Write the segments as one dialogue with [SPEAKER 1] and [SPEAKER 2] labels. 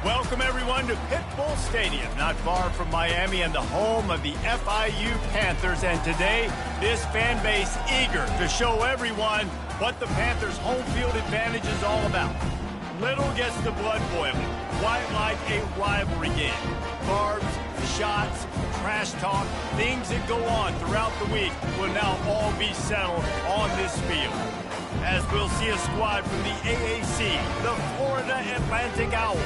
[SPEAKER 1] Welcome, everyone, to Pitbull Stadium, not far from Miami and the home of the FIU Panthers. And today, this fan base eager to show everyone what the Panthers' home field advantage is all about. Little gets the blood boiling, quite like a rivalry game. Barbs, shots, trash talk, things that go on throughout the week will now all be settled on this field. As we'll see a squad from the AAC, the Florida Atlantic Owls,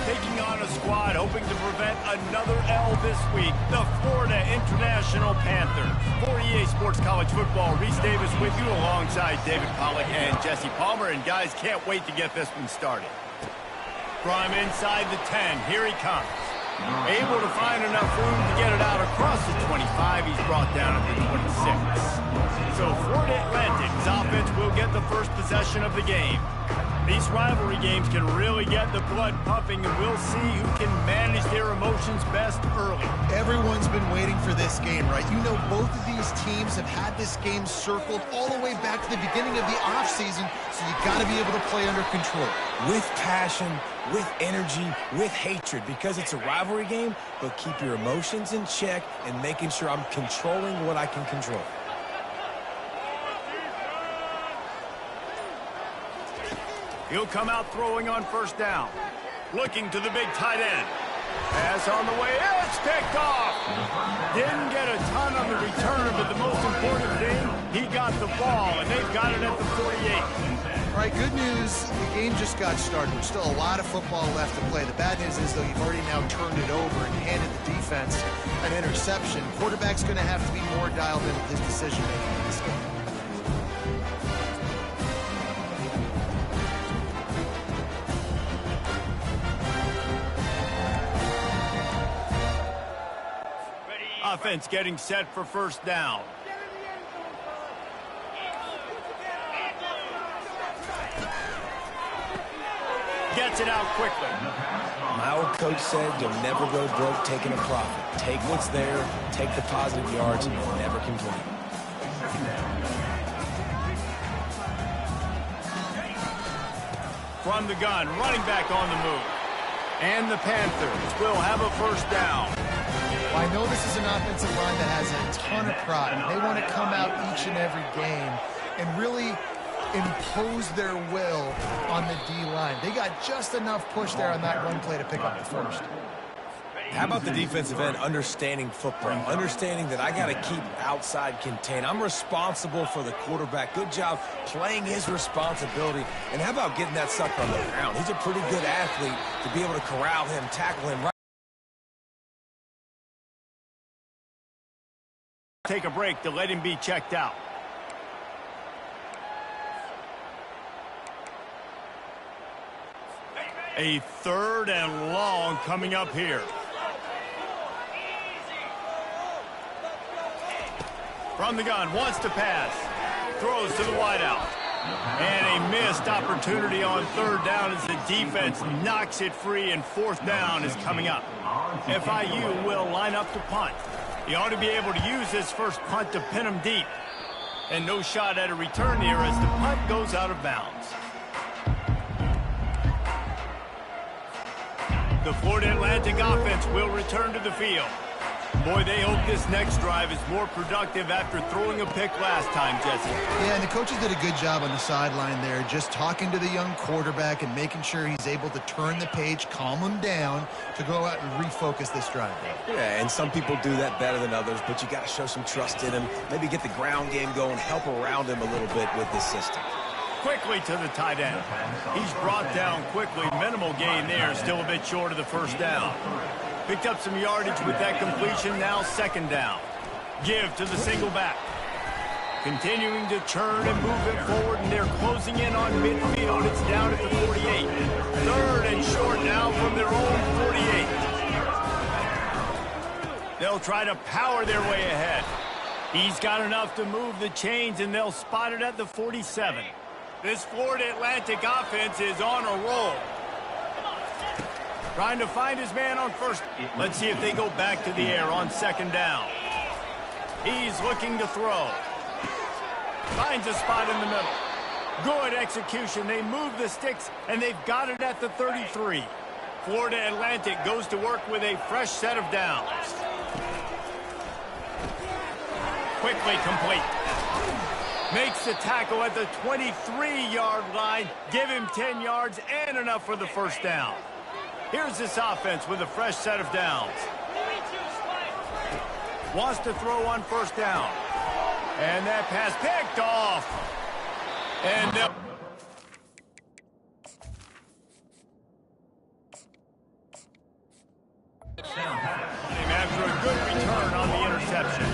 [SPEAKER 1] taking on a squad hoping to prevent another L this week, the Florida International Panthers. For EA Sports College Football, Reese Davis with you alongside David Pollack and Jesse Palmer. And guys, can't wait to get this one started. From inside the 10, here he comes. Able to find enough room to get it out across the 25. He's brought down at the 26. So Florida Atlantic's offense will get the first possession of the game. These rivalry games can really get the blood pumping, and we'll see who can manage their emotions best early.
[SPEAKER 2] Everyone's been waiting for this game, right? You know, both of these teams have had this game circled all the way back to the beginning of the offseason, so you got to be able to play under control.
[SPEAKER 3] With passion, with energy, with hatred, because it's a rivalry game, but keep your emotions in check and making sure I'm controlling what I can control.
[SPEAKER 1] He'll come out throwing on first down. Looking to the big tight end. Pass on the way. It's picked off. Didn't get a ton on the return, but the most important thing, he got the ball, and they've got it at the 48.
[SPEAKER 2] All right, good news. The game just got started. There's still a lot of football left to play. The bad news is, though, you've already now turned it over and handed the defense an interception. Quarterback's going to have to be more dialed in with his decision-making in this game.
[SPEAKER 1] Offense getting set for first down. Gets it out quickly.
[SPEAKER 3] My old coach said you'll never go broke taking a profit. Take what's there, take the positive yards, and you'll never complain.
[SPEAKER 1] From the gun, running back on the move. And the Panthers will have a first down.
[SPEAKER 2] Well, I know this is an offensive line that has a ton of pride. They want to come out each and every game and really impose their will on the D-line. They got just enough push there on that run play to pick up the first.
[SPEAKER 3] How about the defensive end understanding football, understanding that I got to keep outside contained. I'm responsible for the quarterback. Good job playing his responsibility. And how about getting that sucker on the ground? He's a pretty good athlete to be able to corral him, tackle him right.
[SPEAKER 1] Take a break to let him be checked out. A third and long coming up here. From the gun, wants to pass. Throws to the wideout. And a missed opportunity on third down as the defense knocks it free, and fourth down is coming up. FIU will line up to punt. He ought to be able to use his first punt to pin him deep. And no shot at a return here as the punt goes out of bounds. The Florida Atlantic offense will return to the field. Boy, they hope this next drive is more productive after throwing a pick last time, Jesse.
[SPEAKER 2] Yeah, and the coaches did a good job on the sideline there, just talking to the young quarterback and making sure he's able to turn the page, calm him down to go out and refocus this drive.
[SPEAKER 3] Yeah, and some people do that better than others, but you got to show some trust in him, maybe get the ground game going, help around him a little bit with this system.
[SPEAKER 1] Quickly to the tight end. He's brought down quickly. Minimal gain there, still a bit short of the first down. Picked up some yardage with that completion, now second down. Give to the single back. Continuing to turn and move it forward, and they're closing in on midfield. It's down at the 48. Third and short now from their own 48. They'll try to power their way ahead. He's got enough to move the chains, and they'll spot it at the 47. This Florida Atlantic offense is on a roll. Trying to find his man on first. Let's see if they go back to the air on second down. He's looking to throw. Finds a spot in the middle. Good execution. They move the sticks, and they've got it at the 33. Florida Atlantic goes to work with a fresh set of downs. Quickly complete. Makes the tackle at the 23-yard line. Give him 10 yards and enough for the first down. Here's this offense with a fresh set of downs. Wants to throw on first down. And that pass picked off. And after a good return on the interception.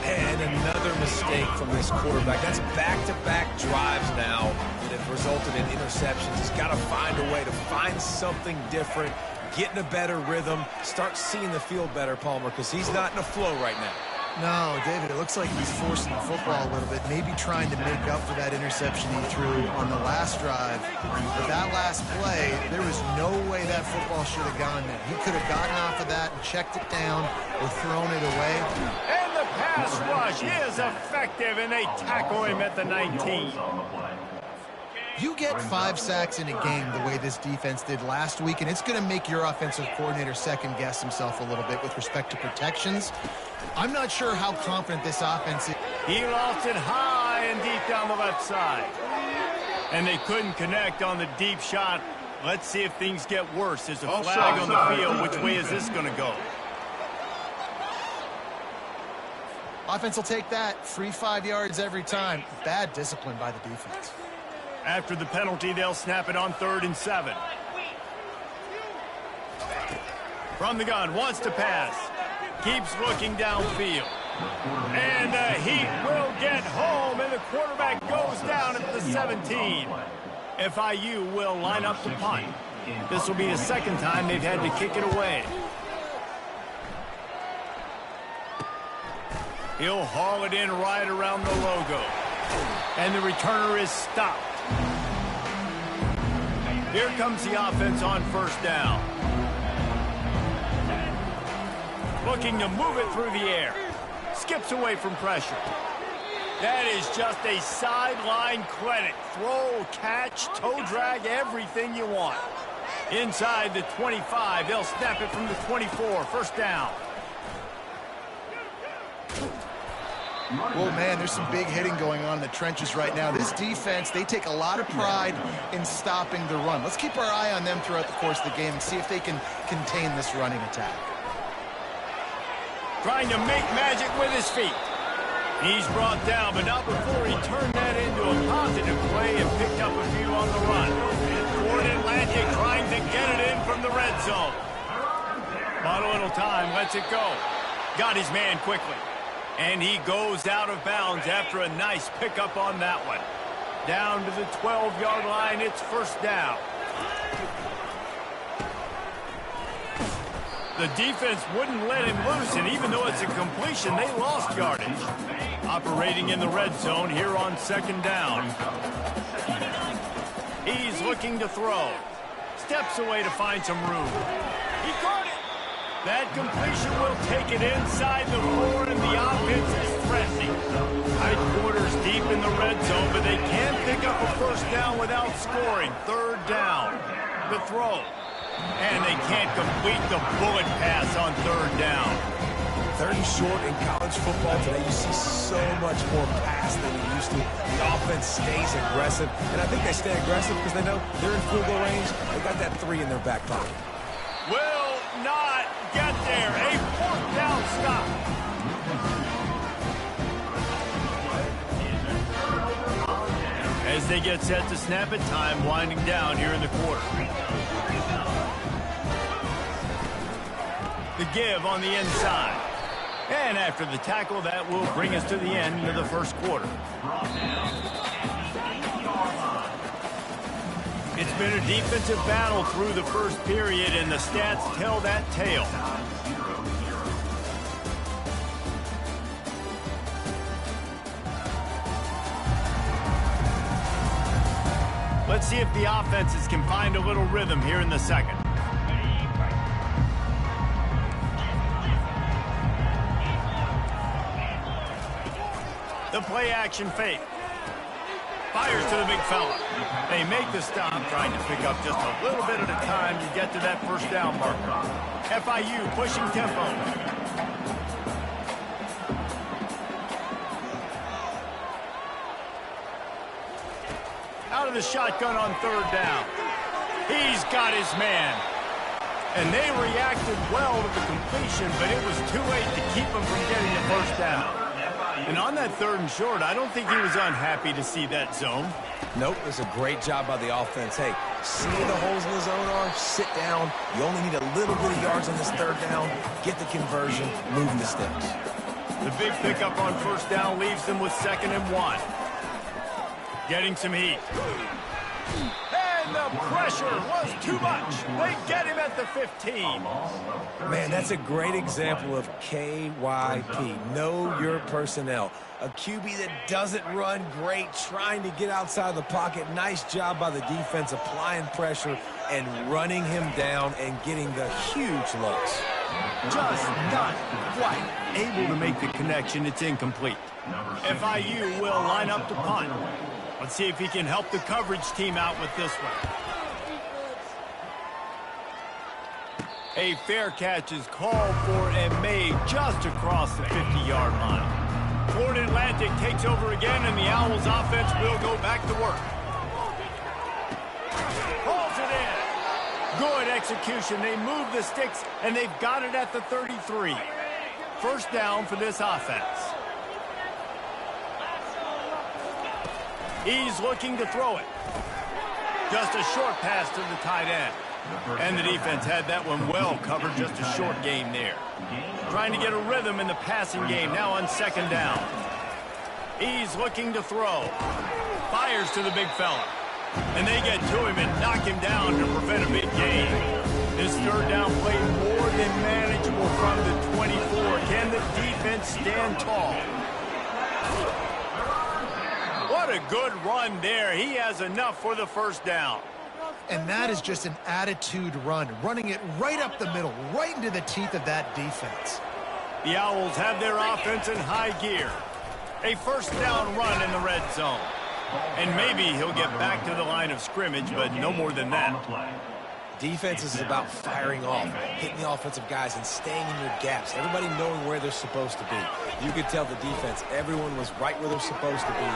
[SPEAKER 3] And another mistake from this quarterback. That's back-to-back drives now that have resulted in interceptions. He's got to find a way to find something different, get in a better rhythm, start seeing the field better, Palmer, because he's not in a flow right now.
[SPEAKER 2] No, David, it looks like he's forcing the football a little bit, maybe trying to make up for that interception he threw on the last drive. But that last play, there was no way that football should have gone there. He could have gotten off of that and checked it down or thrown it away.
[SPEAKER 1] And the pass rush is effective, and they tackle him at the 19.
[SPEAKER 2] You get 5 sacks in a game the way this defense did last week, and it's going to make your offensive coordinator second-guess himself a little bit with respect to protections. I'm not sure how confident this offense is.
[SPEAKER 1] He lost it high and deep down the left side. And they couldn't connect on the deep shot. Let's see if things get worse. There's a flag on the field. Which way is this going to go?
[SPEAKER 2] Offense will take that. Free 5 yards every time. Bad discipline by the defense.
[SPEAKER 1] After the penalty, they'll snap it on 3rd and 7. From the gun, wants to pass. Keeps looking downfield. And the Heat will get home, and the quarterback goes down at the 17. FIU will line up to punt. This will be the second time they've had to kick it away. He'll haul it in right around the logo. And the returner is stopped. Here comes the offense on first down. Looking to move it through the air. Skips away from pressure. That is just a sideline credit. Throw, catch, toe drag, everything you want. Inside the 25, they'll snap it from the 24. First down.
[SPEAKER 2] Well, man, there's some big hitting going on in the trenches right now. This defense, they take a lot of pride in stopping the run. Let's keep our eye on them throughout the course of the game and see if they can contain this running attack.
[SPEAKER 1] Trying to make magic with his feet. He's brought down, but not before he turned that into a positive play and picked up a few on the run. Florida Atlantic trying to get it in from the red zone. Not a little time, lets it go. Got his man quickly. And he goes out of bounds after a nice pickup on that one. Down to the 12-yard line, it's first down. The defense wouldn't let him loose, and even though it's a completion, they lost yardage. Operating in the red zone here on second down. He's looking to throw. Steps away to find some room. He caught it. That completion will take it inside the 4, and the offense is threatening. Tight quarters deep in the red zone, but they can't pick up a first down without scoring. Third down. The throw. And they can't complete the bullet pass on third down.
[SPEAKER 3] 3rd and short in college football today. You see so much more pass than you used to. The offense stays aggressive, and I think they stay aggressive because they know they're in field goal range. They got that 3 in their back pocket.
[SPEAKER 1] Will not get there. A 4th down stop. As they get set to snap it, time winding down here in the quarter. The give on the inside. And after the tackle, that will bring us to the end of the first quarter. It's been a defensive battle through the first period, and the stats tell that tale. Let's see if the offenses can find a little rhythm here in the second. The play action fake. Fires to the big fella. They make the stop, trying to pick up just a little bit at a time to get to that first down marker. FIU pushing tempo. Out of the shotgun on third down. He's got his man. And they reacted well to the completion, but it was too late to keep him from getting the first down. And on that third and short, I don't think he was unhappy to see that zone.
[SPEAKER 3] Nope, it was a great job by the offense. Hey, see the holes in the zone are, sit down. You only need a little bit of yards on this third down. Get the conversion, move the sticks.
[SPEAKER 1] The big pickup on first down leaves them with 2nd and 1. Getting some heat. And the pressure was too much. They get him at the 15.
[SPEAKER 3] Man, that's a great example of KYP. Know your personnel. A QB that doesn't run great, trying to get outside the pocket. Nice job by the defense applying pressure and running him down and getting the huge looks.
[SPEAKER 1] Just not quite able to make the connection. It's incomplete. FIU will line up to punt. Let's see if he can help the coverage team out with this one. A fair catch is called for and made just across the 50-yard line. Florida Atlantic takes over again, and the Owls offense will go back to work. Pulls it in. Good execution. They move the sticks, and they've got it at the 33. First down for this offense. He's looking to throw it. Just a short pass to the tight end. And the defense had that one well covered. Just a short gain there. Trying to get a rhythm in the passing game now on 2nd down. He's looking to throw. Fires to the big fella. And they get to him and knock him down to prevent a big gain. This third down play more than manageable from the 24. Can the defense stand tall? What a good run there. He has enough for the first down.
[SPEAKER 2] And that is just an attitude run, running it right up the middle, right into the teeth of that defense.
[SPEAKER 1] The Owls have their offense in high gear. A first down run in the red zone. And maybe he'll get back to the line of scrimmage, but no more than that.
[SPEAKER 3] Defense is about firing off, hitting the offensive guys and staying in your gaps. Everybody knowing where they're supposed to be. You could tell the defense, everyone was right where they're supposed to be,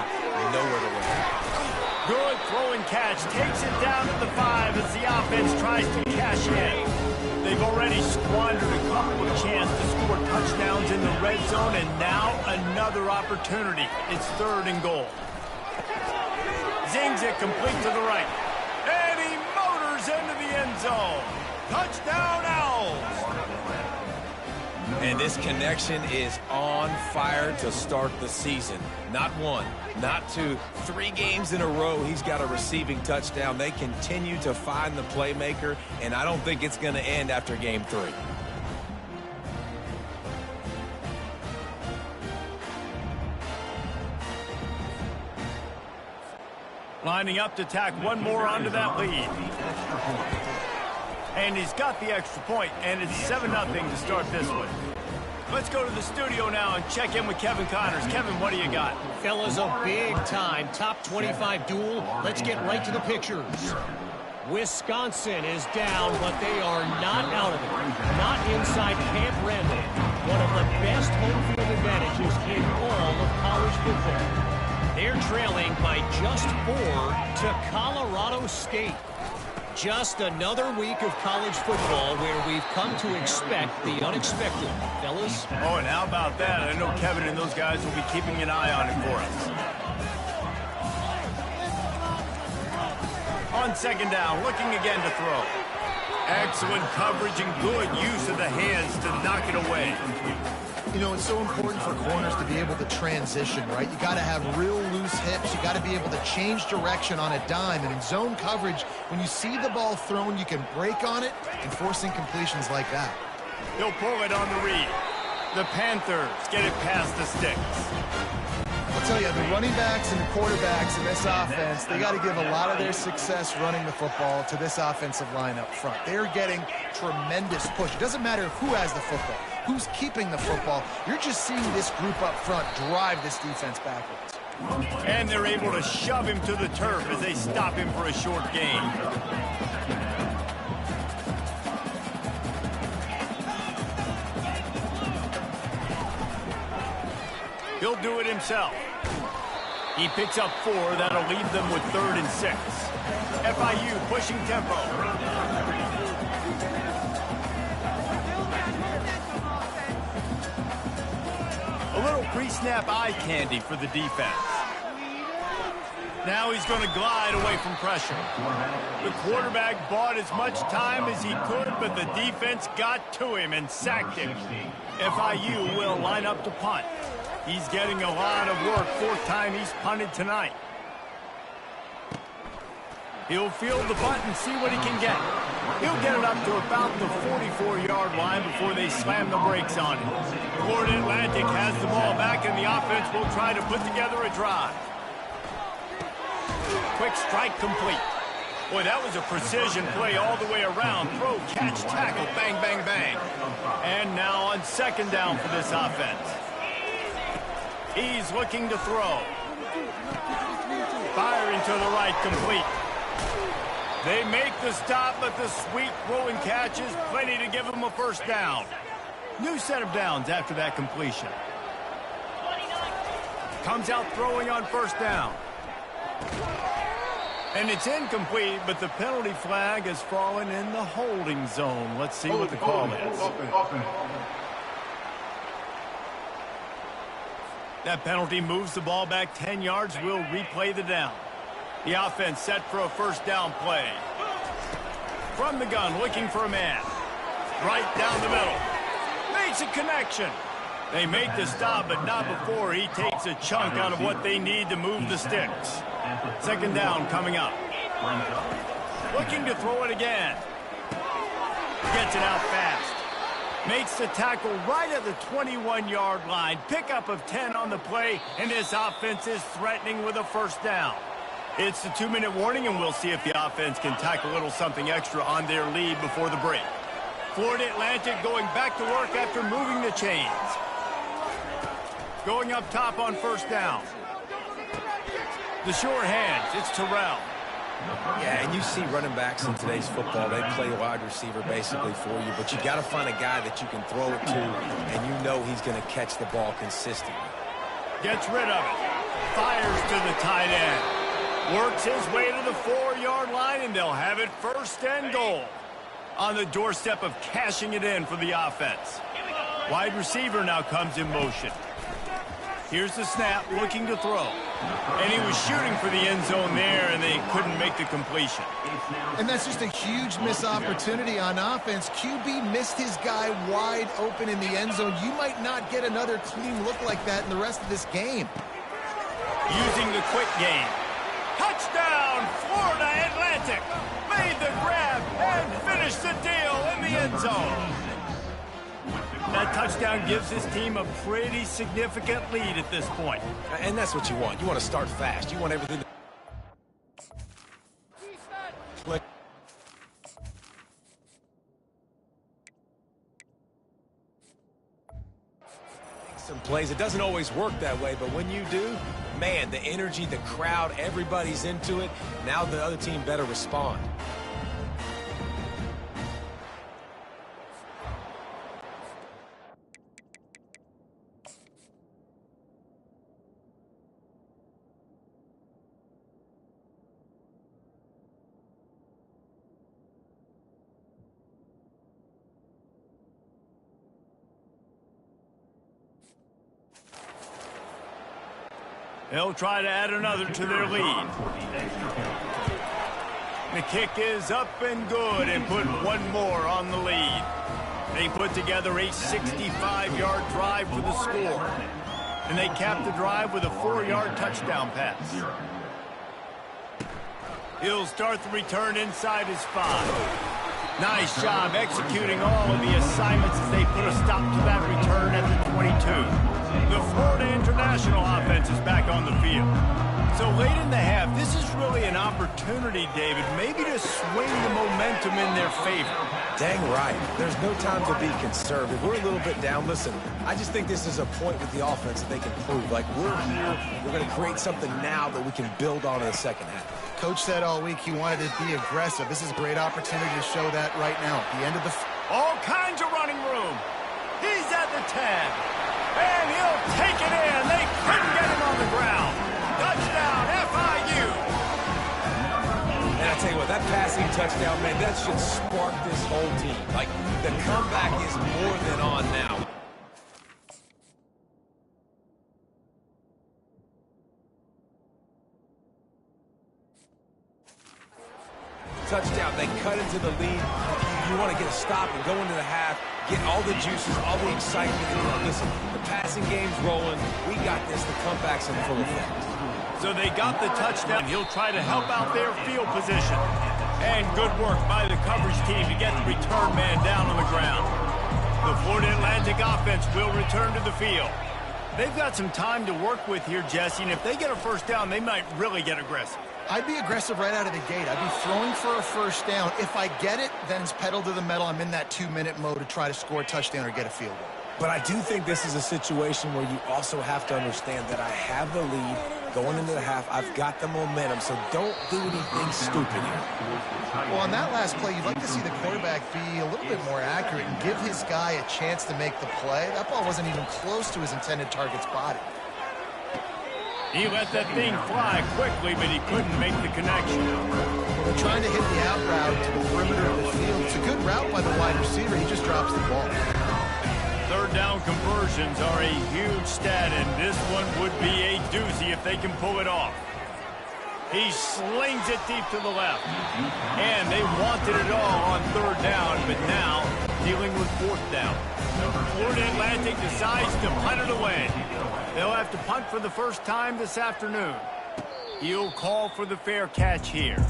[SPEAKER 3] nowhere to run.
[SPEAKER 1] Good throwing catch, takes it down to the 5 as the offense tries to cash in. They've already squandered a couple of chances to score touchdowns in the red zone, and now another opportunity. It's 3rd and goal. Zings it complete to the right. And he motors into the end zone. Touchdown, Owls!
[SPEAKER 3] And this connection is on fire to start the season. Not 1, not 2, 3 games in a row he's got a receiving touchdown. They continue to find the playmaker, and I don't think it's going to end after game 3.
[SPEAKER 1] Lining up to tack one more onto that lead. And he's got the extra point, and it's 7-0 to start this one. Let's go to the studio now and check in with Kevin Connors. Kevin, what do you got?
[SPEAKER 4] Fellas, a big-time top 25 duel. Let's get right to the pictures. Wisconsin is down, but they are not out of it. Not inside Camp Randall. One of the best home field advantages in all of college football. They're trailing by just 4 to Colorado State. Just another week of college football where we've come to expect the unexpected, fellas.
[SPEAKER 1] Oh, and how about that? I know Kevin and those guys will be keeping an eye on it for us. On 2nd down, looking again to throw. Excellent coverage and good use of the hands to knock it away.
[SPEAKER 2] You know, it's so important for corners to be able to transition, right? You got to have real loose hips. You got to be able to change direction on a dime. And in zone coverage, when you see the ball thrown, you can break on it and force incompletions like that.
[SPEAKER 1] He'll pull it on the read. The Panthers get it past the sticks.
[SPEAKER 2] I'll tell you, the running backs and the quarterbacks in this offense, they got to give a lot of their success running the football to this offensive line up front. They're getting tremendous push. It doesn't matter who has the football, who's keeping the football. You're just seeing this group up front drive this defense backwards.
[SPEAKER 1] And they're able to shove him to the turf as they stop him for a short gain. He'll do it himself. He picks up 4. That'll leave them with 3rd and 6. FIU pushing tempo. A little pre-snap eye candy for the defense. Now he's going to glide away from pressure. The quarterback bought as much time as he could, but the defense got to him and sacked him. FIU will line up to punt. He's getting a lot of work. 4th time he's punted tonight. He'll field the punt and see what he can get. He'll get it up to about the 44-yard line before they slam the brakes on him. Florida Atlantic has the ball back, and the offense will try to put together a drive. Quick strike complete. Boy, that was a precision play all the way around. Throw, catch, tackle, bang, bang, bang. And now on 2nd down for this offense. He's looking to throw. Firing to the right, complete. They make the stop, but the sweet throw and catch is plenty to give them a 1st down. New set of downs after that completion. Comes out throwing on 1st down. And it's incomplete, but the penalty flag has fallen in the holding zone. Let's see what the call is. That penalty moves the ball back 10 yards. We'll replay the down. The offense set for a 1st down play. From the gun, looking for a man. Right down the middle. Makes a connection. They make the stop, but not before he takes a chunk out of what they need to move the sticks. 2nd down coming up. Looking to throw it again. Gets it out fast. Makes the tackle right at the 21-yard line. Pickup of 10 on the play, and this offense is threatening with a 1st down. It's the 2-minute warning, and we'll see if the offense can tack a little something extra on their lead before the break. Florida Atlantic going back to work after moving the chains. Going up top on 1st down. The sure hands, it's Terrell.
[SPEAKER 3] Yeah, and you see running backs in today's football, they play wide receiver basically for you, but you got to find a guy that you can throw it to, and you know he's going to catch the ball consistently.
[SPEAKER 1] Gets rid of it. Fires to the tight end. Works his way to the 4-yard line, and they'll have it 1st and goal. On the doorstep of cashing it in for the offense. Wide receiver now comes in motion. Here's the snap, looking to throw. And he was shooting for the end zone there, and they couldn't make the completion.
[SPEAKER 2] And that's just a huge missed opportunity on offense. QB missed his guy wide open in the end zone. You might not get another clean look like that in the rest of this game.
[SPEAKER 1] Using the quick game. Touchdown, Florida Atlantic. Made the grab and finished the deal in the end zone. That touchdown gives his team a pretty significant lead at this point.
[SPEAKER 3] And that's what you want. You want to start fast. You want everything to click. Some plays, it doesn't always work that way, but when you do, man, the energy, the crowd, everybody's into it. Now the other team better respond.
[SPEAKER 1] They'll try to add another to their lead. The kick is up and good and put one more on the lead. They put together a 65-yard drive for the score. And they cap the drive with a 4-yard touchdown pass. He'll start the return inside his 5. Nice job executing all of the assignments as they put a stop to that return at the 22. The Florida International offense is back on the field. So late in the half, this is really an opportunity, David, maybe to swing the momentum in their favor.
[SPEAKER 3] Dang right. There's no time to be conservative. We're a little bit down. Listen, I just think this is a point with the offense that they can prove. Like, we're here, we're going to create something now that we can build on in the second half.
[SPEAKER 2] Coach said all week he wanted to be aggressive. This is a great opportunity to show that right now. At the end of the...
[SPEAKER 1] All kinds of running room. He's at the 10. And he'll take it in. They couldn't get him on the ground. Touchdown, FIU.
[SPEAKER 3] And I tell you what, that passing touchdown, man, that should spark this whole team. Like, the comeback is more than on now. Touchdown, they cut into the lead. You want to get a stop and go into the half, get all the juices, all the excitement. Listen, the passing game's rolling. We got this. The comeback's in full effect.
[SPEAKER 1] So they got the touchdown. He'll try to help out their field position. And good work by the coverage team to get the return man down on the ground. The Florida Atlantic offense will return to the field. They've got some time to work with here, Jesse, and if they get a first down, they might really get aggressive.
[SPEAKER 2] I'd be aggressive right out of the gate. I'd be throwing for a first down. If I get it, then it's pedal to the metal. I'm in that 2-minute mode to try to score a touchdown or get a field goal.
[SPEAKER 3] But I do think this is a situation where you also have to understand that I have the lead going into the half. I've got the momentum, so don't do anything stupid here.
[SPEAKER 2] Well, on that last play, you'd like to see the quarterback be a little bit more accurate and give his guy a chance to make the play. That ball wasn't even close to his intended target's body.
[SPEAKER 1] He let that thing fly quickly, but he couldn't make the connection.
[SPEAKER 2] Well, they're trying to hit the out route to the perimeter of the field. It's a good route by the wide receiver. He just drops the ball.
[SPEAKER 1] Third down conversions are a huge stat, and this one would be a doozy if they can pull it off. He slings it deep to the left. And they wanted it all on third down, but now dealing with fourth down. Florida Atlantic decides to punt it away. They'll have to punt for the first time this afternoon. He'll call for the fair catch here.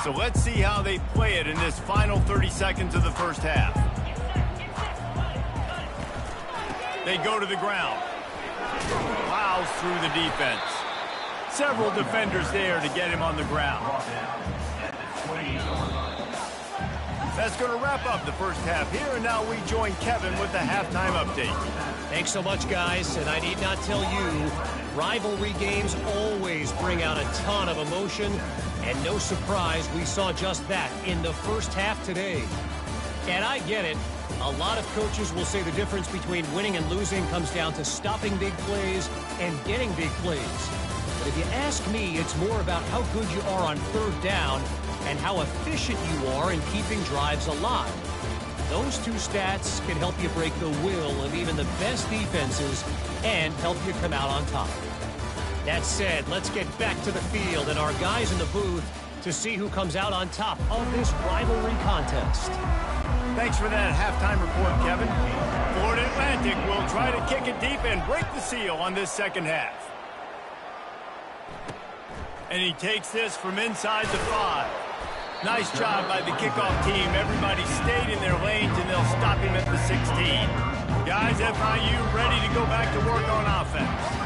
[SPEAKER 1] So let's see how they play it in this final 30 seconds of the first half. They go to the ground. Plows through the defense. Several defenders there to get him on the ground. That's going to wrap up the first half here, and now we join Kevin with the halftime update.
[SPEAKER 4] Thanks so much, guys, and I need not tell you, rivalry games always bring out a ton of emotion, and no surprise, we saw just that in the first half today. And I get it. A lot of coaches will say the difference between winning and losing comes down to stopping big plays and getting big plays. But if you ask me, it's more about how good you are on third down and how efficient you are in keeping drives alive. Those two stats can help you break the will of even the best defenses and help you come out on top. That said, let's get back to the field and our guys in the booth to see who comes out on top of this rivalry contest.
[SPEAKER 1] Thanks for that halftime report, Kevin. Florida Atlantic will try to kick it deep and break the seal on this second half. And he takes this from inside the 5. Nice job by the kickoff team. Everybody stayed in their lanes, and they'll stop him at the 16. Guys, FIU ready to go back to work on offense.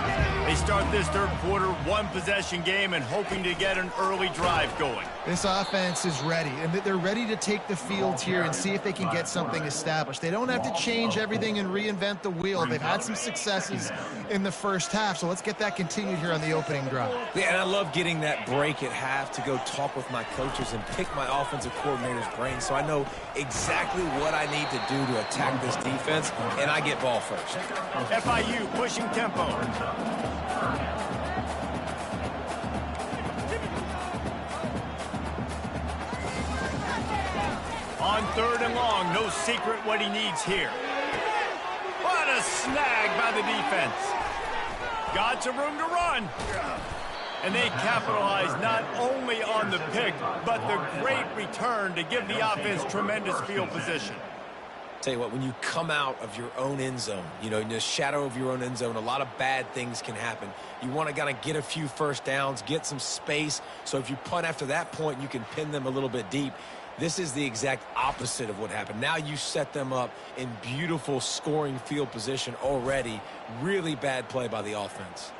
[SPEAKER 1] They start this third quarter one-possession game and hoping to get an early drive going.
[SPEAKER 2] This offense is ready, and they're ready to take the field here and see if they can get something established. They don't have to change everything and reinvent the wheel. They've had some successes in the first half, so let's get that continued here on the opening drive.
[SPEAKER 3] Yeah, and I love getting that break at half to go talk with my coaches and pick my offensive coordinator's brain so I know exactly what I need to do to attack this defense, and I get ball first.
[SPEAKER 1] FIU pushing tempo. On third and long, no secret what he needs here. What a snag by the defense. Got some room to run. And they capitalize not only on the pick, but the great return to give the offense tremendous field position.
[SPEAKER 3] Tell you what, when you come out of your own end zone, you know, in the shadow of your own end zone, a lot of bad things can happen. You want to kind of get a few first downs, get some space, so if you punt after that point, you can pin them a little bit deep. This is the exact opposite of what happened. Now you set them up in beautiful scoring field position already. Really bad play by the offense.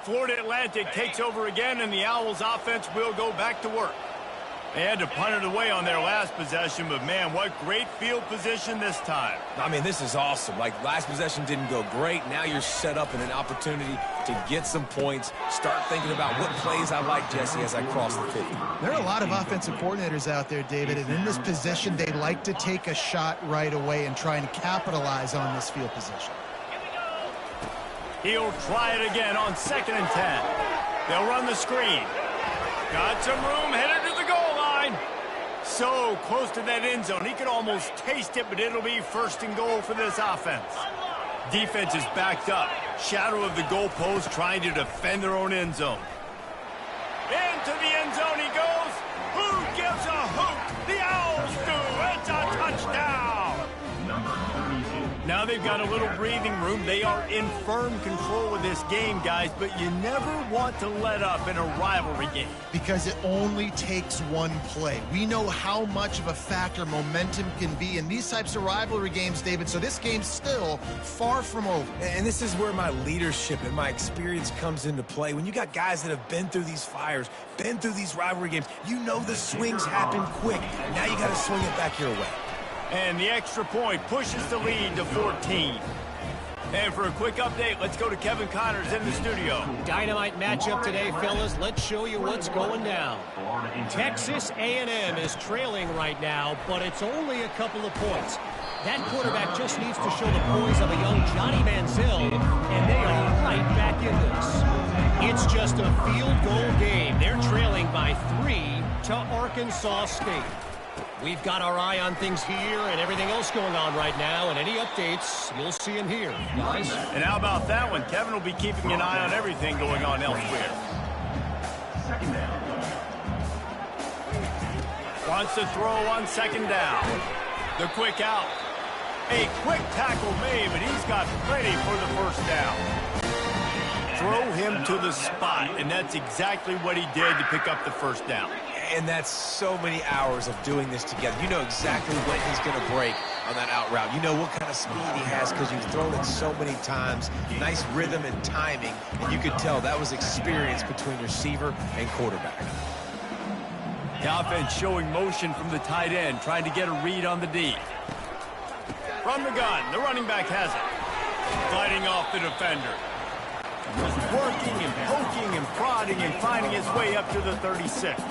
[SPEAKER 1] Florida Atlantic takes over again, and the Owls offense will go back to work. They had to punt it away on their last possession, but man, what great field position this time.
[SPEAKER 3] I mean, this is awesome. Like, last possession didn't go great. Now you're set up in an opportunity to get some points. Start thinking about what plays I like, Jesse, as I cross the 50.
[SPEAKER 2] There are a lot of offensive coordinators out there, David, and in this position, they like to take a shot right away and try and capitalize on this field position.
[SPEAKER 1] He'll try it again on 2nd and 10. They'll run the screen. Got some room, headed to the goal line. So close to that end zone. He could almost taste it, but it'll be 1st and goal for this offense. Defense is backed up. Shadow of the goalpost, trying to defend their own end zone. Into the end zone he goes. Who gives a hoot? The Owls do. It's a touchdown. Now they've got a little breathing room. They are in firm control of this game, guys, but you never want to let up in a rivalry game.
[SPEAKER 2] Because it only takes one play. We know how much of a factor momentum can be in these types of rivalry games, David, so this game's still far from over.
[SPEAKER 3] And this is where my leadership and my experience comes into play. When you got guys that have been through these fires, been through these rivalry games, you know the swings happen quick. Now you got to swing it back your way.
[SPEAKER 1] And the extra point pushes the lead to 14. And for a quick update, let's go to Kevin Connors in the studio.
[SPEAKER 4] Dynamite matchup today, fellas. Let's show you what's going down. Texas A&M is trailing right now, but it's only a couple of points. That quarterback just needs to show the poise of a young Johnny Manziel, and they are right back in this. It's just a field goal game. They're trailing by 3 to Arkansas State. We've got our eye on things here and everything else going on right now, and any updates, you'll see them here, guys.
[SPEAKER 1] And how about that one? Kevin will be keeping an eye on everything going on elsewhere. Wants to throw on 2nd down. The quick out. A quick tackle made, but he's got plenty for the 1st down. Throw him to the spot, and that's exactly what he did to pick up the 1st down.
[SPEAKER 3] And that's so many hours of doing this together. You know exactly when he's going to break on that out route. You know what kind of speed he has because you've thrown it so many times. Nice rhythm and timing. And you could tell that was experience between receiver and quarterback.
[SPEAKER 1] The offense showing motion from the tight end, trying to get a read on the D. From the gun, the running back has it. Fighting off the defender. Just working and poking and prodding and finding his way up to the 36.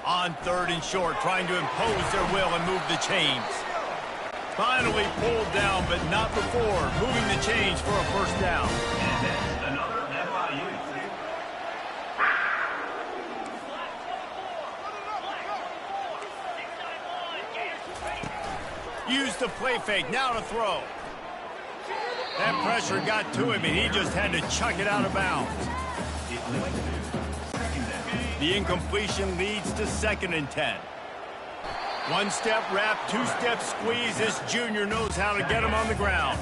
[SPEAKER 1] On 3rd and short, trying to impose their will and move the chains. Finally pulled down, but not before moving the chains for a 1st down.
[SPEAKER 5] And that's another FIU.
[SPEAKER 1] Use the play fake, now to throw. That pressure got to him, and he just had to chuck it out of bounds. The incompletion leads to 2nd and 10. 1-step wrap, 2-step squeeze. This junior knows how to get him on the ground.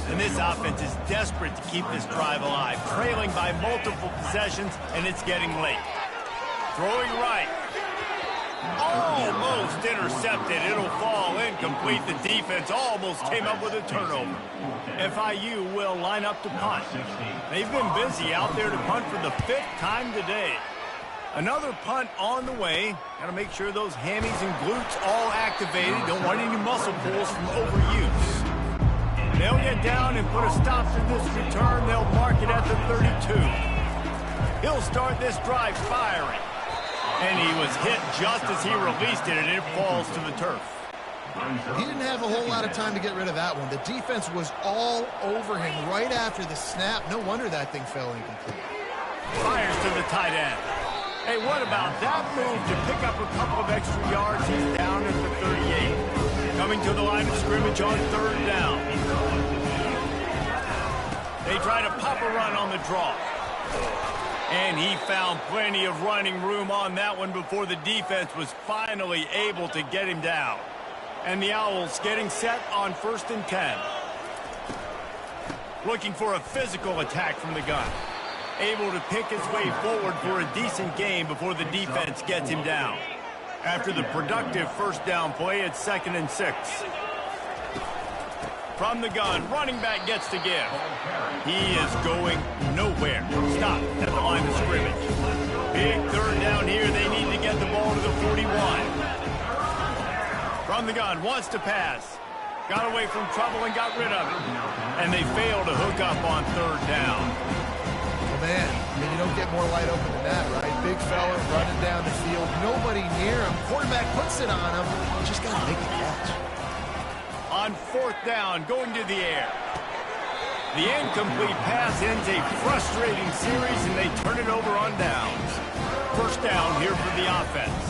[SPEAKER 1] And this offense is desperate to keep this drive alive, trailing by multiple possessions, and it's getting late. Throwing right. Almost intercepted. It'll fall incomplete. The defense almost came up with a turnover. FIU will line up to punt. They've been busy out there to punt for the 5th time today. Another punt on the way. Got to make sure those hammies and glutes all activated. Don't want any muscle pulls from overuse. They'll get down and put a stop to this return. They'll mark it at the 32. He'll start this drive firing. And he was hit just as he released it, and it falls to the turf.
[SPEAKER 2] He didn't have a whole lot of time to get rid of that one. The defense was all over him right after the snap. No wonder that thing fell incomplete.
[SPEAKER 1] Fires to the tight end. Hey, what about that move to pick up a couple of extra yards? He's down at the 38. Coming to the line of scrimmage on 3rd down. They try to pop a run on the draw. And he found plenty of running room on that one before the defense was finally able to get him down. And the Owls getting set on 1st and 10. Looking for a physical attack from the gun. Able to pick his way forward for a decent gain before the defense gets him down. After the productive first down play, it's 2nd and 6. From the gun, running back gets to give. He is going nowhere. Stop at the line of scrimmage. Big 3rd down here. They need to get the ball to the 41. From the gun, wants to pass. Got away from trouble and got rid of it. And they fail to hook up on 3rd down.
[SPEAKER 2] Oh, man, I mean, you don't get more light open than that, right? Big fella running down the field. Nobody near him. Quarterback puts it on him. Just got to make the catch.
[SPEAKER 1] On 4th down, going to the air. The incomplete pass ends a frustrating series, and they turn it over on downs. 1st down here for the offense.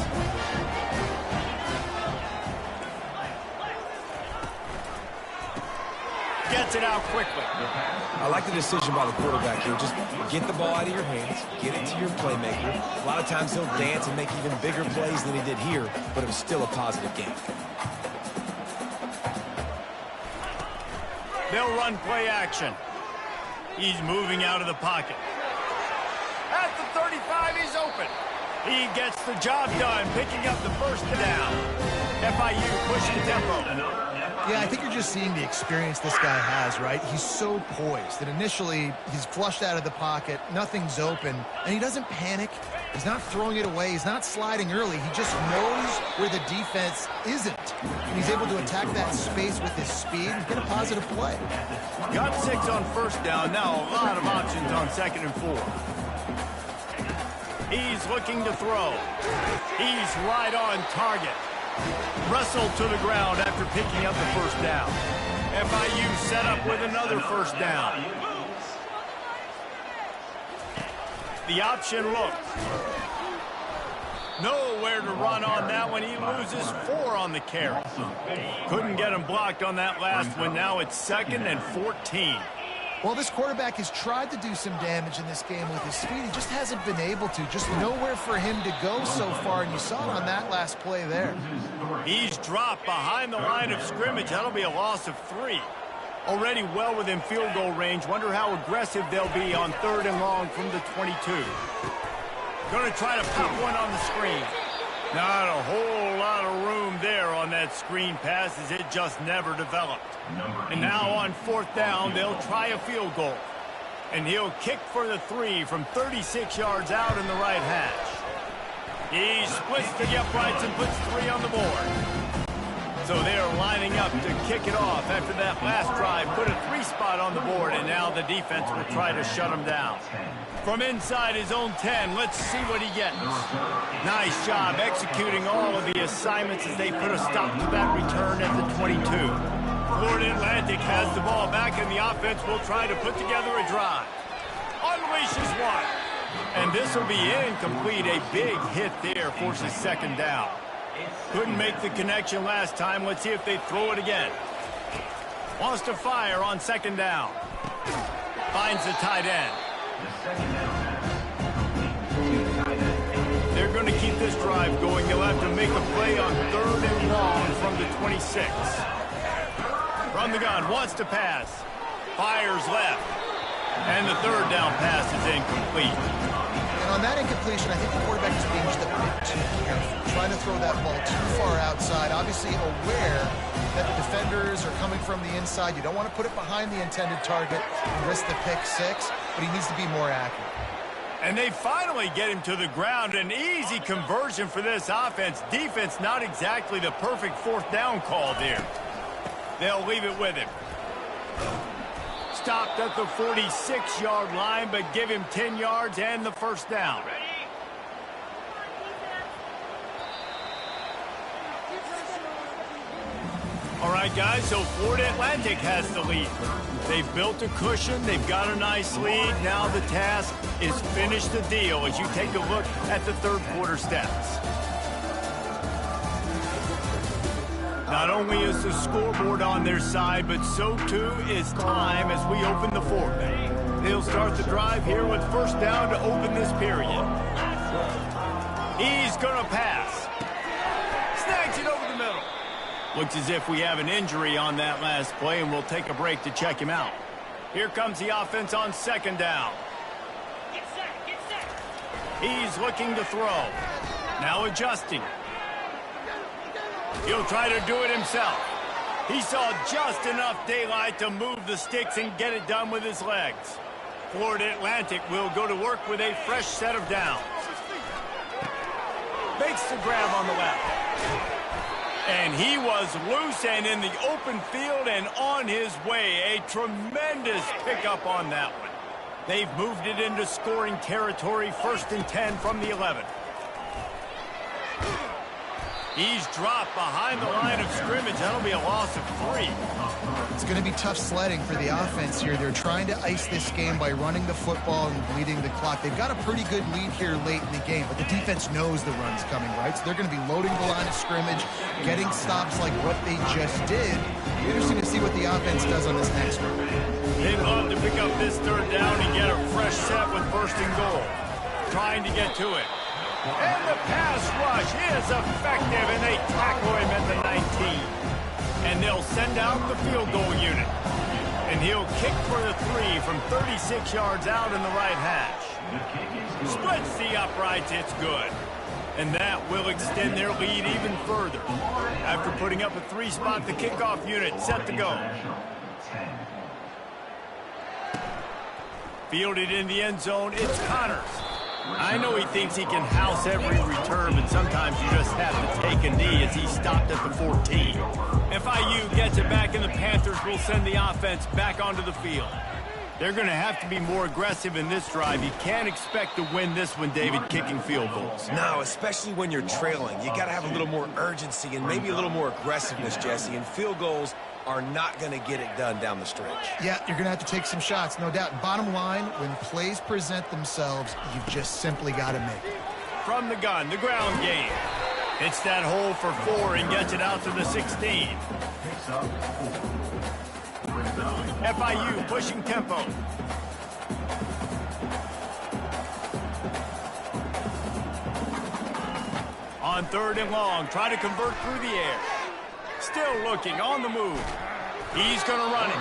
[SPEAKER 1] Gets it out quickly.
[SPEAKER 3] I like the decision by the quarterback here. Just get the ball out of your hands, get it to your playmaker. A lot of times he'll dance and make even bigger plays than he did here, but it was still a positive game.
[SPEAKER 1] They'll run play action. He's moving out of the pocket. At the 35, he's open. He gets the job done, picking up the 1st down. FIU pushing tempo.
[SPEAKER 2] Yeah, I think you're just seeing the experience this guy has, right? He's so poised that initially he's flushed out of the pocket, nothing's open, and he doesn't panic. He's not throwing it away. He's not sliding early. He just knows where the defense isn't. And he's able to attack that space with his speed and get a positive play.
[SPEAKER 1] Got 6 on 1st down. Now a lot of options on 2nd and 4. He's looking to throw. He's right on target. Wrestled to the ground after picking up the 1st down. FIU set up with another 1st down. The option look. Nowhere to run on that one. He loses 4 on the carry. Couldn't get him blocked on that last one. Now it's 2nd and 14.
[SPEAKER 2] Well, this quarterback has tried to do some damage in this game with his speed. He just hasn't been able to. Just nowhere for him to go so far, and you saw it on that last play there.
[SPEAKER 1] He's dropped behind the line of scrimmage. That'll be a loss of 3. Already well within field goal range. Wonder how aggressive they'll be on 3rd and long from the 22. Going to try to pop one on the screen. Not a whole lot of room there on that screen pass as it just never developed. And now on 4th down, they'll try a field goal. And he'll kick for the 3 from 36 yards out in the right hash. He splits to the uprights and puts 3 on the board. So they're lining up to kick it off after that last drive. Put a 3 spot on the board, and now the defense will try to shut him down. From inside his own 10, let's see what he gets. Nice job executing all of the assignments as they put a stop to that return at the 22. Florida Atlantic has the ball back, and the offense will try to put together a drive. Unleashes 1. And this will be incomplete. A big hit there forces 2nd down. Couldn't make the connection last time. Let's see if they throw it again. Wants to fire on 2nd down. Finds the tight end. They're going to keep this drive going. They'll have to make a play on 3rd and long from the 26. From the gun, wants to pass. Fires left. And the 3rd down pass is incomplete.
[SPEAKER 2] And on that incompletion, I think the quarterback is being just a bit too careful, trying to throw that ball too far outside, obviously aware that the defenders are coming from the inside. You don't want to put it behind the intended target and risk the pick 6, but he needs to be more accurate.
[SPEAKER 1] And they finally get him to the ground. An easy conversion for this offense. Defense not exactly the perfect 4th down call there. They'll leave it with him. Stopped at the 46-yard line, but give him 10 yards and the 1st down. All right, guys, so Florida Atlantic has the lead. They've built a cushion. They've got a nice lead. Now the task is finish the deal as you take a look at the 3rd quarter stats. Not only is the scoreboard on their side, but so too is time as we open the fourth. They'll start the drive here with first down to open this period. He's going to pass. Snags it over the middle. Looks as if we have an injury on that last play, and we'll take a break to check him out. Here comes the offense on second down. He's looking to throw. Now adjusting. He'll try to do it himself. He saw just enough daylight to move the sticks and get it done with his legs. Florida Atlantic will go to work with a fresh set of downs. Makes the grab on the left. And he was loose and in the open field and on his way. A tremendous pickup on that one. They've moved it into scoring territory, 1st and 10 from the 11. He's dropped behind the line of scrimmage. That'll be a loss of 3.
[SPEAKER 2] It's going to be tough sledding for the offense here. They're trying to ice this game by running the football and bleeding the clock. They've got a pretty good lead here late in the game, but the defense knows the run's coming, right? So they're going to be loading the line of scrimmage, getting stops like what they just did. Interesting to see what the offense does on this next one.
[SPEAKER 1] They'd love to pick up this third down and get a fresh set with 1st and goal. Trying to get to it. And the pass rush is effective, and they tackle him at the 19. And they'll send out the field goal unit. And he'll kick for the 3 from 36 yards out in the right hash. Splits the uprights, it's good. And that will extend their lead even further. After putting up a 3-spot, the kickoff unit set to go. Fielded in the end zone, it's Connors. I know he thinks he can house every return, but sometimes you just have to take a knee as he stopped at the 14. FIU gets it back, and the Panthers will send the offense back onto the field. They're going to have to be more aggressive in this drive. You can't expect to win this one, David, kicking field goals.
[SPEAKER 3] No, especially when you're trailing. You got to have a little more urgency and maybe a little more aggressiveness, Jesse, and field goals are not going to get it done down the stretch.
[SPEAKER 2] Yeah, you're going to have to take some shots, no doubt. Bottom line, when plays present themselves, you've just simply got to make it.
[SPEAKER 1] From the gun, the ground game. Hits that hole for 4 and gets it out to the 16. FIU pushing tempo. On 3rd and long, try to convert through the air. Still looking, on the move. He's going to run it.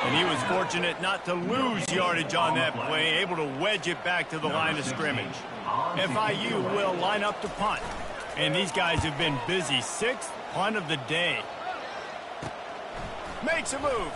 [SPEAKER 1] And he was fortunate not to lose yardage on that play, able to wedge it back to the line of scrimmage. FIU will line up to punt. And these guys have been busy. 6th punt of the day. Makes a move.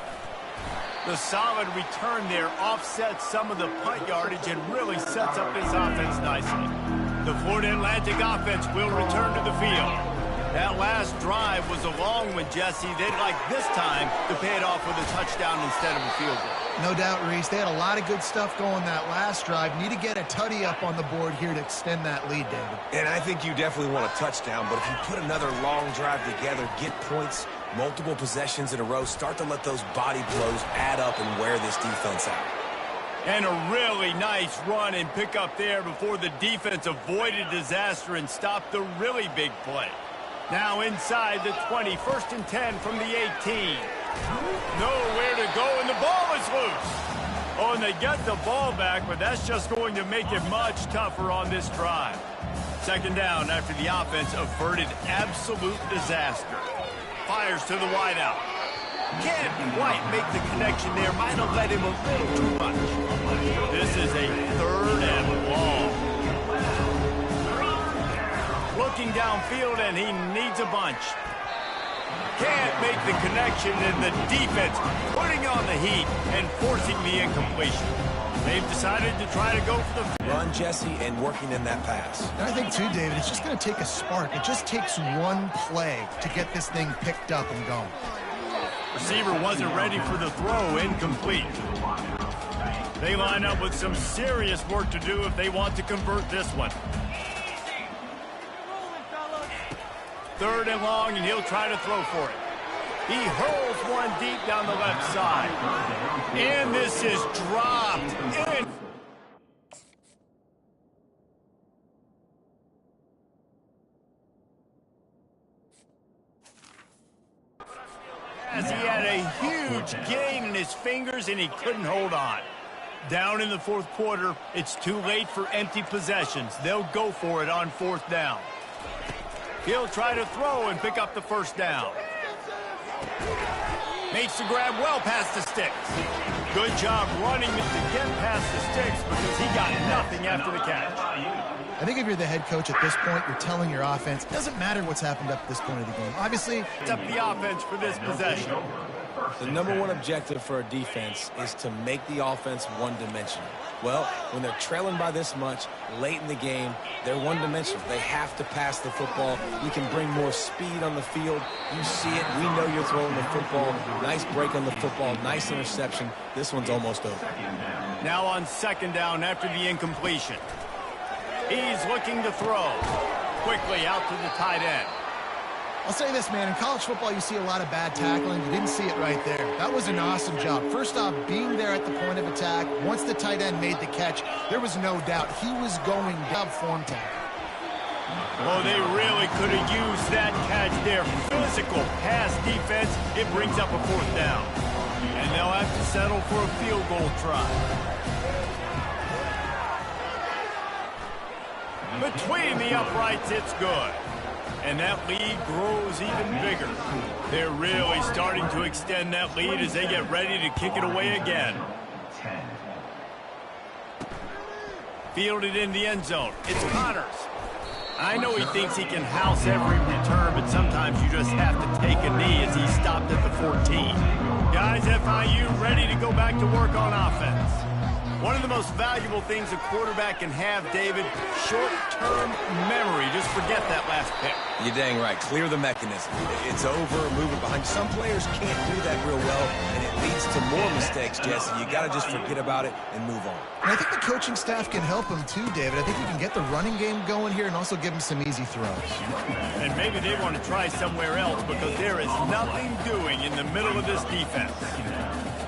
[SPEAKER 1] The solid return there offsets some of the punt yardage and really sets up this offense nicely. The Florida Atlantic offense will return to the field. That last drive was a long one, Jesse. They'd like this time to pay it off with a touchdown instead of a field goal.
[SPEAKER 2] No doubt, Reese. They had a lot of good stuff going that last drive. Need to get a tutty up on the board here to extend that lead, David.
[SPEAKER 3] And I think you definitely want a touchdown, but if you put another long drive together, get points, multiple possessions in a row, start to let those body blows add up and wear this defense out.
[SPEAKER 1] And a really nice run and pick up there before the defense avoided disaster and stopped the really big play. Now inside the 20, 1st and 10 from the 18. Nowhere to go, and the ball is loose. Oh, and they get the ball back, but that's just going to make it much tougher on this drive. 2nd down after the offense averted absolute disaster. Fires to the wideout. Can't quite make the connection there. Might have let him a little too much. This is a 3rd and long. Looking downfield, and he needs a bunch. Can't make the connection, and the defense putting on the heat and forcing the incompletion. They've decided to try to go for the
[SPEAKER 3] run, Jesse, and working in that pass.
[SPEAKER 2] And I think, too, David, it's just going to take a spark. It just takes one play to get this thing picked up and going.
[SPEAKER 1] Receiver wasn't ready for the throw, incomplete. They line up with some serious work to do if they want to convert this one. 3rd and long, and he'll try to throw for it. He hurls one deep down the left side. And this is dropped in. huge gain in his fingers, and he couldn't hold on. Down in the fourth quarter, it's too late for empty possessions. They'll go for it on fourth down. He'll try to throw and pick up the first down. Makes the grab well past the sticks. Good job running to get past the sticks because he got nothing after the catch.
[SPEAKER 2] I think if you're the head coach at this point, you're telling your offense, it doesn't matter what's happened up to this point of the game. Obviously,
[SPEAKER 1] it's up the offense for this possession.
[SPEAKER 3] The number one objective for a defense is to make the offense one-dimensional. Well, when they're trailing by this much late in the game, they're one-dimensional. They have to pass the football. You can bring more speed on the field. You see it. We know you're throwing the football. Nice break on the football. Nice interception. This one's almost over.
[SPEAKER 1] Now on second down after the incompletion. He's looking to throw. Quickly out to the tight end.
[SPEAKER 2] I'll say this, man. In college football, you see a lot of bad tackling. You didn't see it right there. That was an awesome job. First off, being there at the point of attack. Once the tight end made the catch, there was no doubt he was going down form tackle.
[SPEAKER 1] Oh, they really could have used that catch there. Physical pass defense. It brings up a fourth down. And they'll have to settle for a field goal try. Between the uprights, it's good. And that lead grows even bigger. They're really starting to extend that lead as they get ready to kick it away again. Fielded in the end zone. It's Connors. I know he thinks he can house every return, but sometimes you just have to take a knee as he stopped at the 14. Guys, FIU ready to go back to work on offense. One of the most valuable things a quarterback can have, David, short-term memory. Just forget that last pick.
[SPEAKER 3] You're dang right. Clear the mechanism. It's over, move it behind. Some players can't do that real well, and it leads to more mistakes, Jesse. You got to just forget about it and move on.
[SPEAKER 2] And I think the coaching staff can help him too, David. I think you can get the running game going here and also give him some easy throws.
[SPEAKER 1] And maybe they want to try somewhere else because there is nothing doing in the middle of this defense.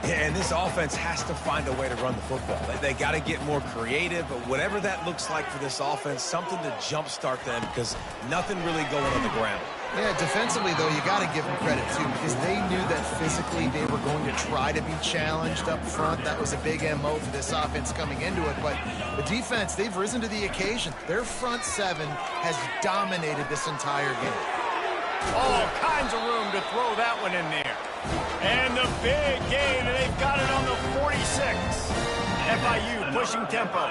[SPEAKER 3] Yeah, and this offense has to find a way to run the football. They got to get more creative, but whatever that looks like for this offense, something to jumpstart them because nothing really going on the ground.
[SPEAKER 2] Yeah, defensively, though, you got to give them credit, too, because they knew that physically they were going to try to be challenged up front. That was a big MO for this offense coming into it. But the defense, they've risen to the occasion. Their front seven has dominated this entire game.
[SPEAKER 1] All kinds of room to throw that one in there. And the big gain, and they've got it on the 46. FIU pushing tempo.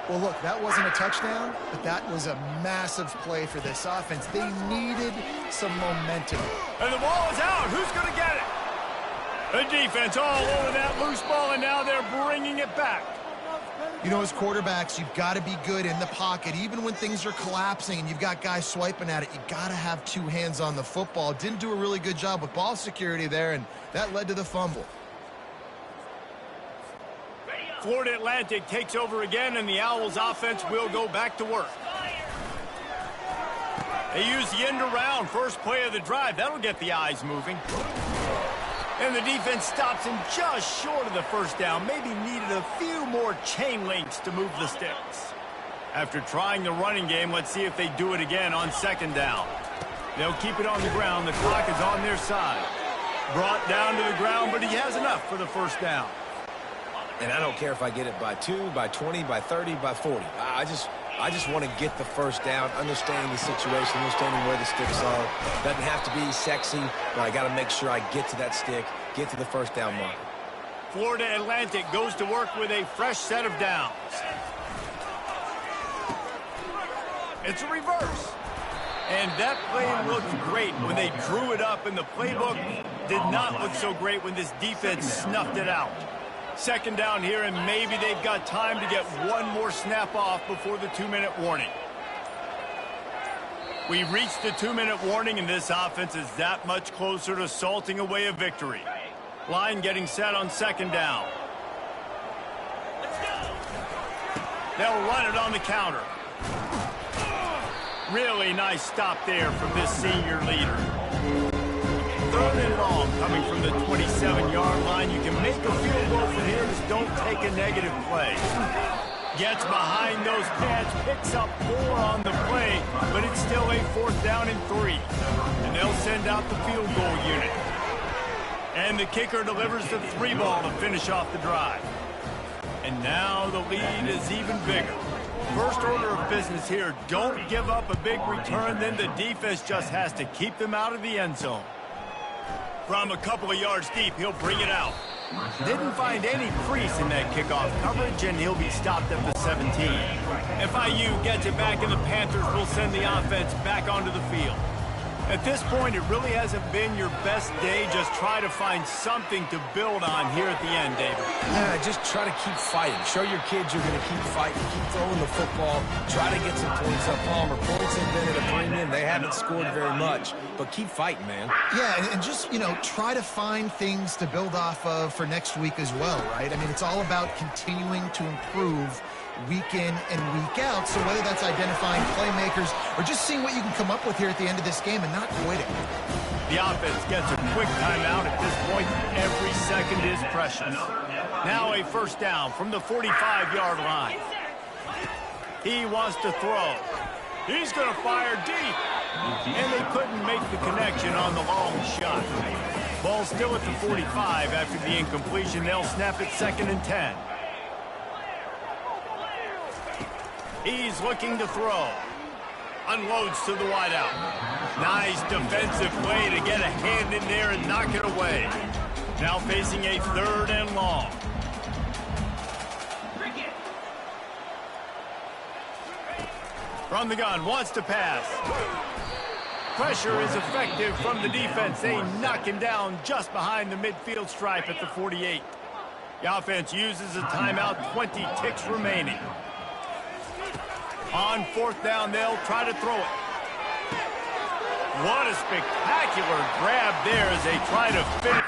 [SPEAKER 2] Well, look, that wasn't a touchdown, but that was a massive play for this offense. They needed some momentum.
[SPEAKER 1] And the ball is out. Who's going to get it? The defense all over that loose ball, and now they're bringing it back.
[SPEAKER 2] You know, as quarterbacks, you've got to be good in the pocket. Even when things are collapsing and you've got guys swiping at it, you've got to have two hands on the football. Didn't do a really good job with ball security there, and that led to the fumble.
[SPEAKER 1] Florida Atlantic takes over again, and the Owls offense will go back to work. They use the end around, first play of the drive. That'll get the eyes moving. And the defense stops him just short of the first down. Maybe needed a few more chain links to move the sticks. After trying the running game, let's see if they do it again on second down. They'll keep it on the ground. The clock is on their side. Brought down to the ground, but he has enough for the first down.
[SPEAKER 3] And I don't care if I get it by 2, by 20, by 30, by 40. I just want to get the first down, understanding the situation, understanding where the sticks are. Doesn't have to be sexy, but I got to make sure I get to that stick, get to the first down mark.
[SPEAKER 1] Florida Atlantic goes to work with a fresh set of downs. It's a reverse. And that play looked great when they drew it up, and the playbook did not look so great when this defense snuffed it out. Second down here, and maybe they've got time to get one more snap off before the 2-minute warning. We've reached the 2-minute warning, and this offense is that much closer to salting away a victory. Line getting set on second down. They'll run it on the counter. Really nice stop there from this senior leader. Third and long, coming from the 27-yard line. You can make a field goal from here, just don't take a negative play. Gets behind those pads, picks up 4 on the play, but it's still a 4th down and 3. And they'll send out the field goal unit. And the kicker delivers the 3-ball to finish off the drive. And now the lead is even bigger. First order of business here, don't give up a big return, then the defense just has to keep them out of the end zone. From a couple of yards deep, he'll bring it out. Didn't find any crease in that kickoff coverage, and he'll be stopped at the 17. FIU gets it back, and the Panthers will send the offense back onto the field. At this point, it really hasn't been your best day. Just try to find something to build on here at the end, David.
[SPEAKER 3] Yeah, just try to keep fighting. Show your kids you're going to keep fighting, keep throwing the football, try to get some points up. Palmer, points have been at a premium. They haven't scored very much, but keep fighting, man.
[SPEAKER 2] Yeah, and just, try to find things to build off of for next week as well, right? I mean, it's all about continuing to improve week in and week out. So whether that's identifying playmakers or just seeing what you can come up with here at the end of this game and not quitting.
[SPEAKER 1] The offense gets a quick timeout at this point. Every second is precious. Now a first down from the 45-yard line. He wants to throw. He's going to fire deep. And they couldn't make the connection on the long shot. Ball still at the 45 after the incompletion. They'll snap it 2nd and 10. He's looking to throw. Unloads to the wideout. Nice defensive play to get a hand in there and knock it away. Now facing a 3rd and long. From the gun, wants to pass. Pressure is effective from the defense. They knock him down just behind the midfield stripe at the 48. The offense uses a timeout, 20 ticks remaining. On 4th down, they'll try to throw it. What a spectacular grab there as they try to finish.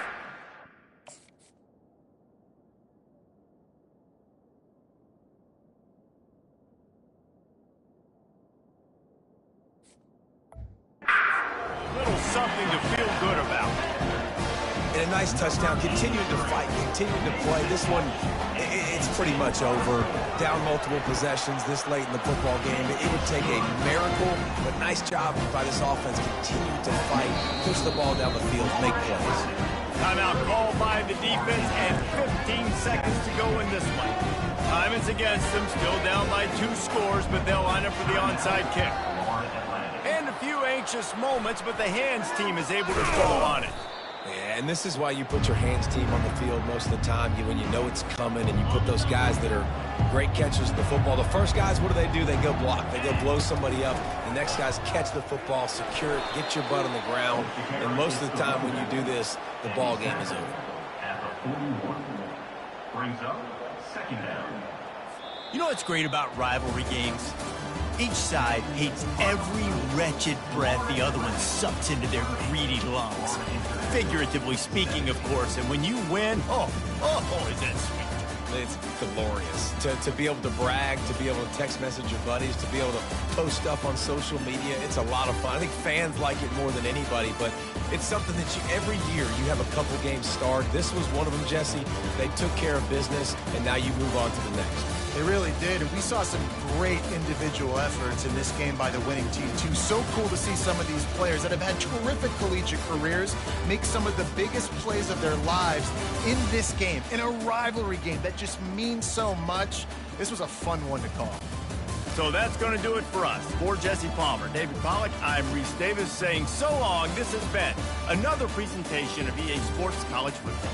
[SPEAKER 1] Little something to feel good about.
[SPEAKER 3] And a nice touchdown. Continuing to fight, continuing to play. This one, it's pretty much over. Down multiple possessions this late in the football game. It would take a miracle, but nice job by this offense. Continue to fight, push the ball down the field, make plays.
[SPEAKER 1] Timeout called by the defense and 15 seconds to go in this one. Time is against them, still down by 2 scores, but they'll line up for the onside kick. And a few anxious moments, but the hands team is able to throw on it.
[SPEAKER 3] Yeah, and this is why you put your hands team on the field most of the time. When you know it's coming, and you put those guys that are great catchers of the football. The first guys, what do? They go block. They go blow somebody up. The next guys catch the football, secure it, get your butt on the ground. And most of the time when you do this, the ball game is over.
[SPEAKER 5] At the 41, brings up 2nd down.
[SPEAKER 1] You know what's great about rivalry games? Each side hates every wretched breath the other one sucks into their greedy lungs. Figuratively speaking, of course, and when you win, oh, is that sweet.
[SPEAKER 3] It's glorious to be able to brag, to be able to text message your buddies, to be able to post stuff on social media. It's a lot of fun. I think fans like it more than anybody, but it's something that every year you have a couple games start. This was one of them, Jesse. They took care of business, and now you move on to the next.
[SPEAKER 2] They really did, and we saw some great individual efforts in this game by the winning team, too. So cool to see some of these players that have had terrific collegiate careers make some of the biggest plays of their lives in this game, in a rivalry game that just means so much. This was a fun one to call.
[SPEAKER 1] So that's going to do it for us. For Jesse Palmer, David Pollack, I'm Reese Davis saying so long. This has been another presentation of EA Sports College Football.